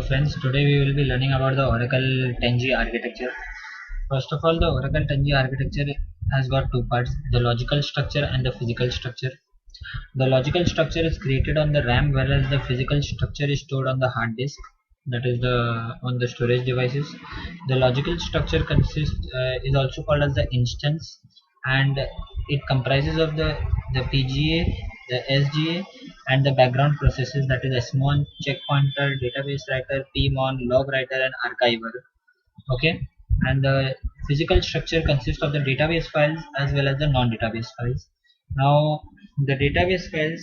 friends, today we will be learning about the Oracle 10G architecture. First of all, the Oracle 10G architecture has got two parts, the logical structure and the physical structure. The logical structure is created on the RAM, whereas the physical structure is stored on the hard disk, that is on the storage devices. The logical structure is also called as the instance, and it comprises of the PGA, the SGA, and the background processes, that is SMON, check pointer, database writer, PMON, log writer, and archiver. Okay, and the physical structure consists of the database files as well as the non-database files. Now the database files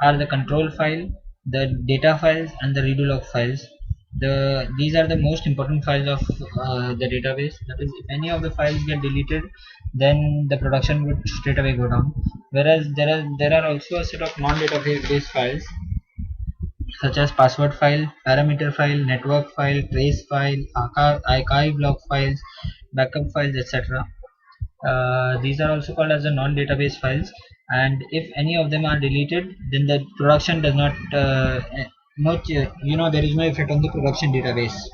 are the control file, the data files, and the redo log files. These are the most important files of the database. That is, if any of the files get deleted, then the production would straight away go down. Whereas there are also a set of non-database files such as password file, parameter file, network file, trace file, archive log files, backup files, etc. These are also called as the non-database files, and if any of them are deleted, then the production does not there is no effect on the production database.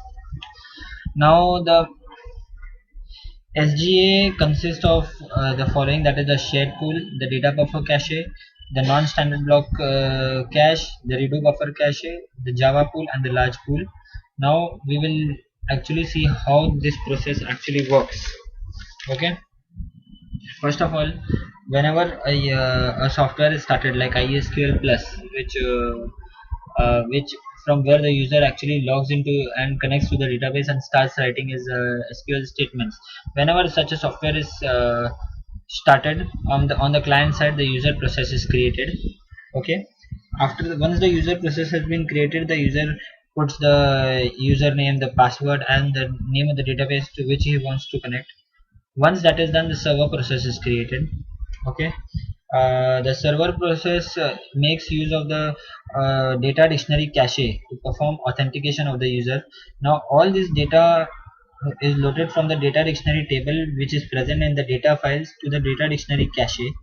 Now the SGA consists of the following, that is the shared pool, the data buffer cache, the non-standard block cache, the redo buffer cache, the Java pool, and the large pool. Now we will actually see how this process actually works. Okay. First of all, whenever a software is started like ISQL Plus, which from where the user actually logs into and connects to the database and starts writing his SQL statements. Whenever such a software is started on the client side, the user process is created. Okay. Once the user process has been created, the user puts the username, the password, and the name of the database to which he wants to connect. Once that is done, the server process is created. Okay. The server process makes use of the data dictionary cache to perform authentication of the user. Now all this data is loaded from the data dictionary table which is present in the data files to the data dictionary cache.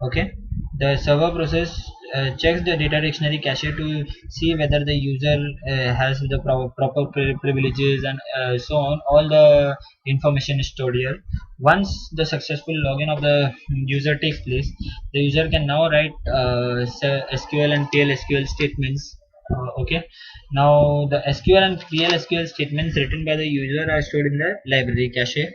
Okay, the server process checks the data dictionary cache to see whether the user has the proper privileges and so on. All the information is stored here. Once the successful login of the user takes place, the user can now write SQL and PL/SQL statements. Okay, now the SQL and PL/SQL statements written by the user are stored in the library cache.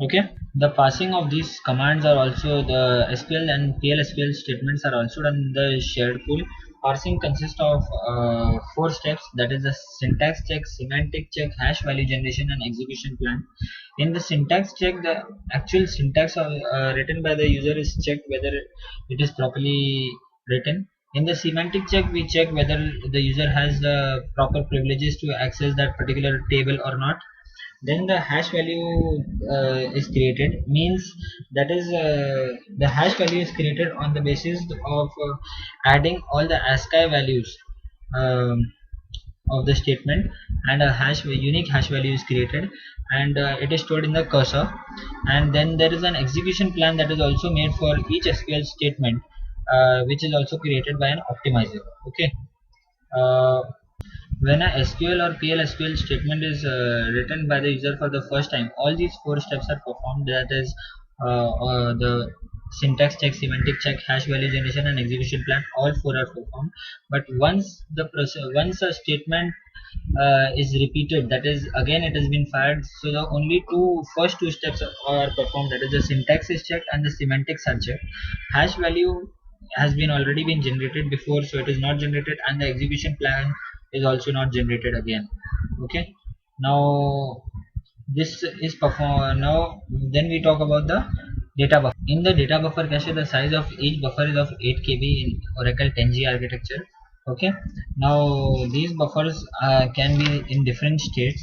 Okay, the passing of these commands are also, the SQL and PL/SQL statements are also done in the shared pool. Parsing consists of 4 steps, that is the syntax check, semantic check, hash value generation, and execution plan. In the syntax check, the actual syntax written by the user is checked whether it is properly written. In the semantic check, we check whether the user has the proper privileges to access that particular table or not. Then the hash value is created, means that is the hash value is created on the basis of adding all the ASCII values um, of the statement, and unique hash value is created, and it is stored in the cursor. And then there is an execution plan that is also made for each SQL statement, which is also created by an optimizer. Okay. uh, when a SQL or PL/SQL statement is written by the user for the first time, all these 4 steps are performed. That is the syntax check, semantic check, hash value generation, and execution plan. All 4 are performed. But once a statement is repeated, that is again it has been fired. So the only first two steps are performed. That is the syntax is checked and the semantics are checked. Hash value has been already been generated before, so it is not generated, and the execution plan is also not generated again. Okay, now this is perform now then we talk about the data buffer. In the data buffer cache, the size of each buffer is of 8 KB in Oracle 10G architecture. Okay, now these buffers can be in different states.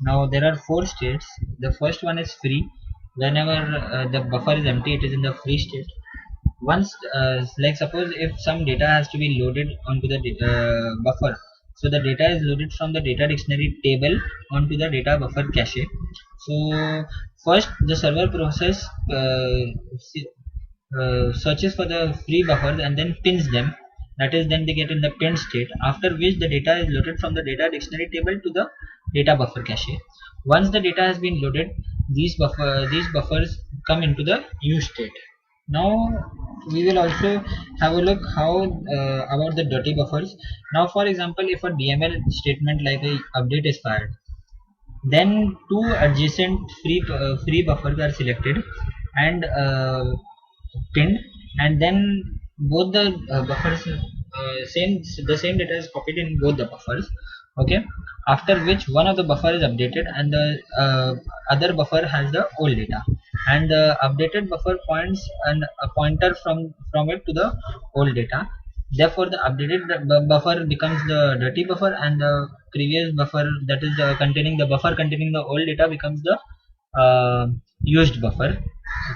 Now there are 4 states. The first one is free. Whenever the buffer is empty, it is in the free state. Once like suppose if some data has to be loaded onto the buffer, so the data is loaded from the data dictionary table onto the data buffer cache. So first the server process searches for the free buffers and then pins them. that is then they get in the pinned state, after which the data is loaded from the data dictionary table to the data buffer cache. Once the data has been loaded, these buffers come into the use state. Now we will also have a look how about the dirty buffers. Now for example, if a DML statement like a update is fired, then two adjacent free buffers are selected and pinned, and then both the buffers the same data is copied in both the buffers. Okay, after which one of the buffer is updated and the other buffer has the old data, and the updated buffer points and a pointer from it to the old data. Therefore the updated buffer becomes the dirty buffer, and the previous buffer, that is containing the buffer containing the old data, becomes the uh, used buffer.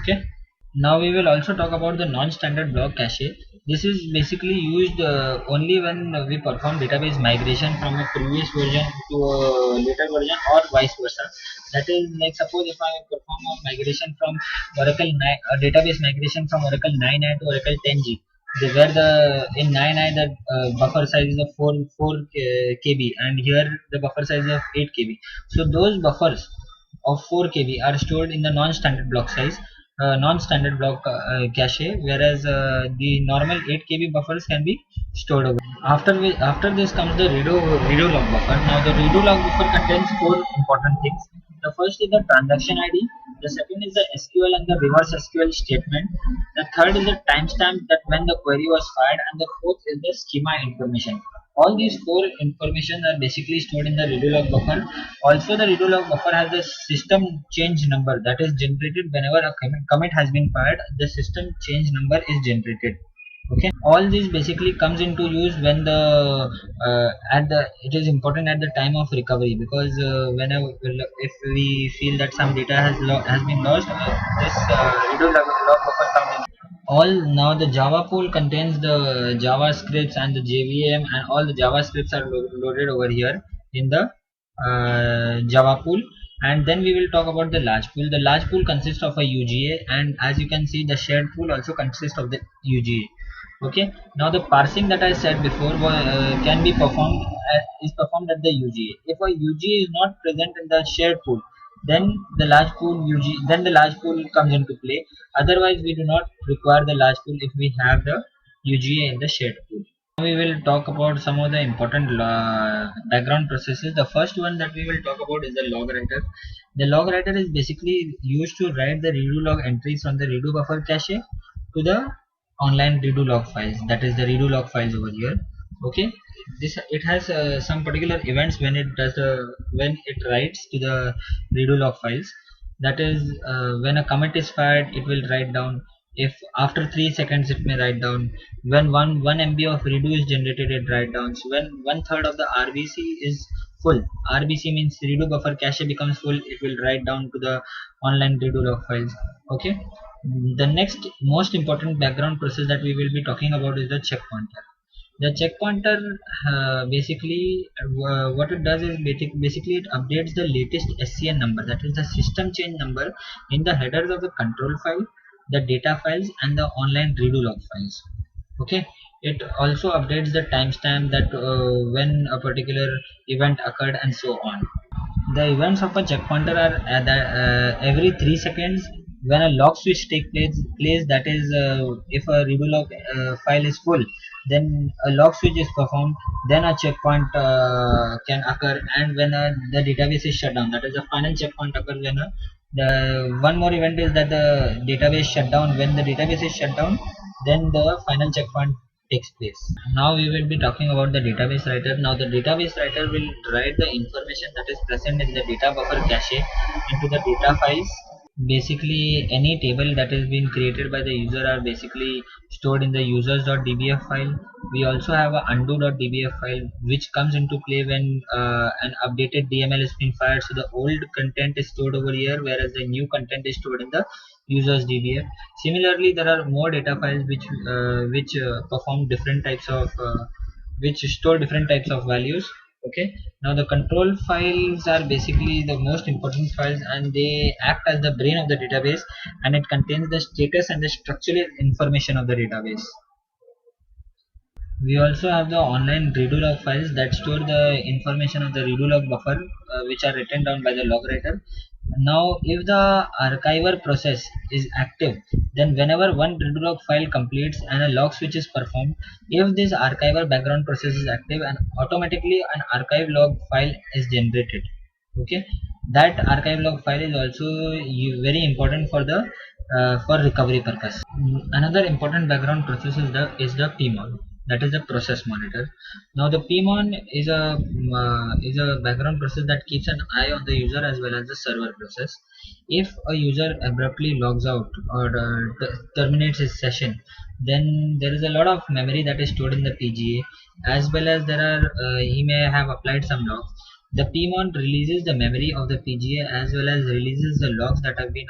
Okay, now we will also talk about the non-standard block cache. This is basically used only when we perform database migration from a previous version to a later version, or vice versa. That is, like, suppose if I perform a migration from Oracle 9, a database migration from Oracle 9i to Oracle 10g, where the in 9i the buffer size is of 4 KB, and here the buffer size is of 8 KB. So those buffers of 4 KB are stored in the non-standard block size, non-standard block cache, whereas the normal 8 KB buffers can be stored over. After this comes the redo log buffer. Now the redo log buffer contains four important things. The first is the transaction ID. The second is the SQL and the reverse SQL statement. The third is the timestamp that when the query was fired, and the fourth is the schema information. All these four information are basically stored in the redo log buffer. Also, the redo log buffer has the system change number that is generated whenever a commit has been fired. The system change number is generated. Okay, all this basically comes into use when the at the it is important at the time of recovery, because whenever, if we feel that some data has been lost, this redo log buffer comes in. All Now the Java pool contains the JavaScripts and the JVM, and all the JavaScripts are loaded over here in the Java pool. And then we will talk about the large pool. The large pool consists of a UGA, and as you can see, the shared pool also consists of the UGA. Okay, now the parsing that I said before can be performed is performed at the UGA. If a UGA is not present in the shared pool, then the large pool comes into play. Otherwise, we do not require the large pool if we have the UGA in the shared pool. Now we will talk about some of the important background processes. The first one that we will talk about is the log writer. The log writer is basically used to write the redo log entries from the redo buffer cache to the online redo log files. That is the redo log files over here. Okay, this it has some particular events when when it writes to the redo log files. That is, when a commit is fired, it will write down. If after 3 seconds, it may write down. When 1 MB of redo is generated, it write down. So when 1/3 of the RBC is full, RBC means redo buffer cache becomes full, it will write down to the online redo log files. Okay, the next most important background process that we will be talking about is the check pointer. The check pointer, basically, what it does is basically it updates the latest SCN number, that is the system change number, in the headers of the control file, the data files, and the online redo log files. Okay, it also updates the timestamp that when a particular event occurred, and so on. The events of a check pointer are every 3 seconds. When a log switch place, that is, if a redo log file is full, then a log switch is performed, then a checkpoint can occur. And when the database is shut down, that is the final checkpoint occurs when the one more event is that the database shut down. When the database is shut down, then the final checkpoint takes place. Now we will be talking about the database writer. Now the database writer will write the information that is present in the data buffer cache into the data files. Basically, any table that is being created by the user are basically stored in the users.dbf file. We also have a undo.dbf file which comes into play when an updated DML is being fired. So the old content is stored over here, whereas the new content is stored in the users.dbf. Similarly, there are more data files which perform different types of which store different types of values. Okay, now the control files are basically the most important files, and they act as the brain of the database, and it contains the status and the structural information of the database. We also have the online redo log files that store the information of the redo log buffer, which are written down by the log writer. Now, if the archiver process is active, then whenever one redo log file completes and a log switch is performed, if this archiver background process is active, and automatically an archive log file is generated. Okay, that archive log file is also very important for the for recovery purpose. Another important background process is the PMON, that is the process monitor. Now the PMON is a background process that keeps an eye on the user as well as the server process. If a user abruptly logs out or terminates his session, then there is a lot of memory that is stored in the PGA, as well as there are he may have applied some logs. The PMON releases the memory of the PGA as well as releases the logs that have been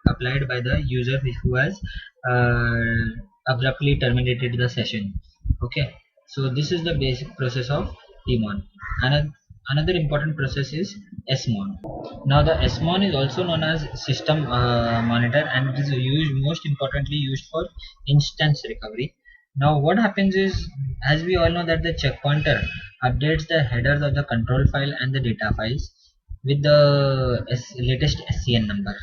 applied by the user who has abruptly terminated the session. Okay, so this is the basic process of PMON. Another important process is SMON. Now the SMON is also known as system monitor, and it is used most importantly used for instance recovery. Now what happens is, as we all know, that the check pointer updates the headers of the control file and the data files with the latest SCN number.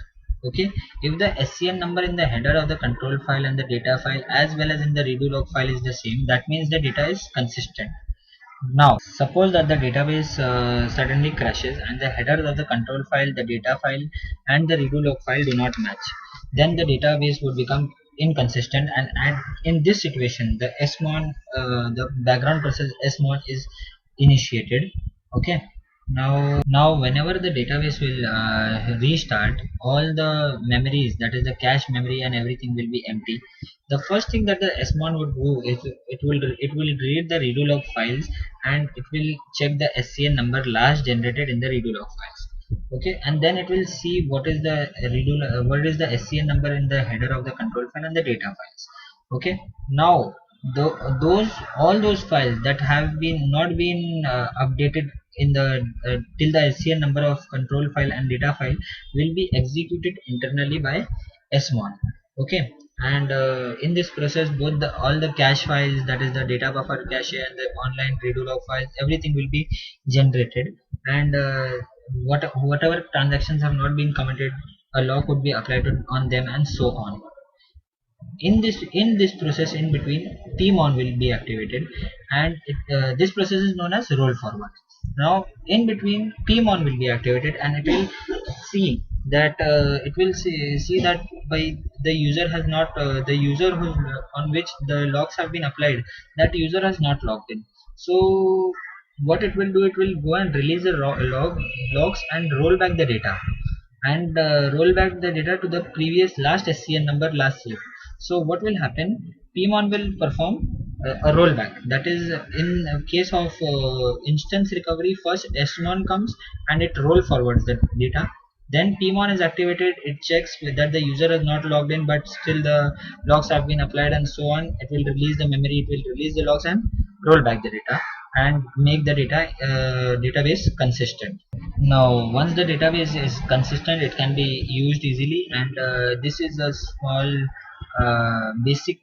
Okay, if the SCN number in the header of the control file and the data file as well as in the redo log file is the same, that means the data is consistent. Now, suppose that the database suddenly crashes and the header of the control file, the data file, and the redo log file do not match. Then the database would become inconsistent, and in this situation, the SMON, the background process SMON is initiated. Okay. Now, whenever the database will restart, all the memories, that is the cache memory and everything, will be empty. The first thing that the SMON would do is it will read the redo log files, and it will check the SCN number last generated in the redo log files. Okay, and then it will see what is the SCN number in the header of the control file and the data files. Okay, now those all those files that have been not been updated in the till the SCN number of control file and data file will be executed internally by SMON. Okay, and in this process, both the all the cache files, that is the data buffer cache and the online redo log files, everything will be generated, and whatever transactions have not been committed, a log would be applied on them, and so on. In this process, in between, PMON will be activated, and this process is known as roll forward. Now in between, PMON will be activated, and it will see that see that by the user has not the user who on which the logs have been applied, that user has not logged in. So what it will do, it will go and release the logs and roll back the data, and roll back the data to the previous last SCN number last year. So what will happen? PMON will perform a rollback. That is, in case of instance recovery, first SMON comes and it roll forwards the data. Then PMON is activated. It checks that the user has not logged in, but still the logs have been applied, and so on. It will release the memory. It will release the logs and roll back the data and make the database consistent. Now, once the database is consistent, it can be used easily, and this is a small basic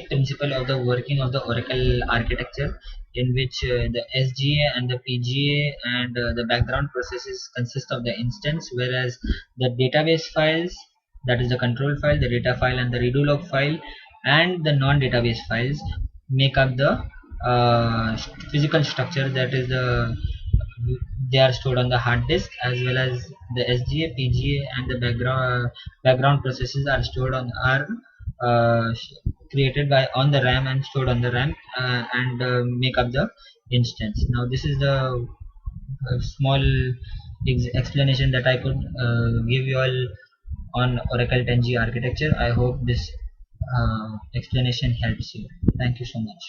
principle of the working of the Oracle architecture, in which the SGA and the PGA and the background processes consist of the instance, whereas the database files, that is the control file, the data file, and the redo log file, and the non-database files make up the physical structure, that is they are stored on the hard disk, as well as the SGA, PGA, and the background processes are stored on are uh, created by on the RAM and stored on the RAM, and make up the instance. Now this is the small explanation that I could give you all on Oracle 10G architecture. I hope this explanation helps you. Thank you so much.